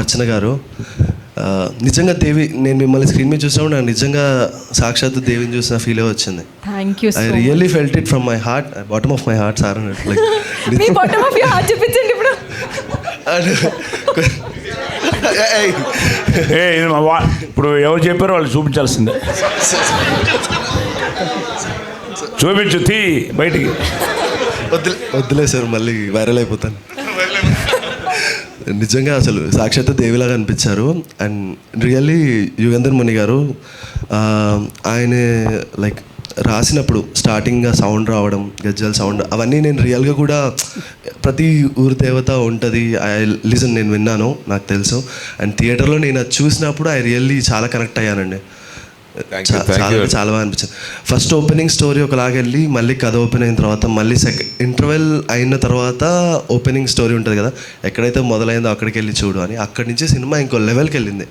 అర్చన గారు. నిజంగా దేవి, నేను మిమ్మల్ని స్క్రీన్ మీద చూసినప్పుడు నాకు నిజంగా సాక్షాత్తు దేవిని చూసిన ఫీల్ వచ్చింది. Thank you. I really felt it from my heart, bottom of my heart sir అన్నట్టు. మీ బాటమ్ ఆఫ్ యువర్ హార్ట్ చూపించండి ఇప్పుడు. ఇప్పుడు ఎవరు చెప్పారో వాళ్ళు చూపించాల్సిందే. చూపించు, తీ బయటికి. వద్దులే సార్, మళ్ళీ వైరల్ అయిపోతాను. నిజంగా అసలు సాక్షాత్ దేవిలాగా అనిపించారు. అండ్ రియల్లీ యుగంధర్ ముని గారు, ఆయన లైక్ రాసినప్పుడు స్టార్టింగ్గా సౌండ్ రావడం, గజ్జల సౌండ్, అవన్నీ నేను రియల్గా కూడా ప్రతి ఊరి దేవత ఉంటుంది, నేను విన్నాను, నాకు తెలుసు. అండ్ థియేటర్లో నేను అది చూసినప్పుడు ఐ రియల్లీ చాలా కనెక్ట్ అయ్యానండి. చాలా బాగా అనిపించింది. ఫస్ట్ ఓపెనింగ్ స్టోరీ ఒకలాగా వెళ్ళి మళ్ళీ కథ ఓపెన్ అయిన తర్వాత మళ్ళీ ఇంటర్వెల్ అయిన తర్వాత ఓపెనింగ్ స్టోరీ ఉంటుంది కదా, ఎక్కడైతే మొదలైందో అక్కడికి వెళ్ళి చూడు అని, అక్కడి నుంచి సినిమా ఇంకో లెవెల్కి వెళ్ళింది.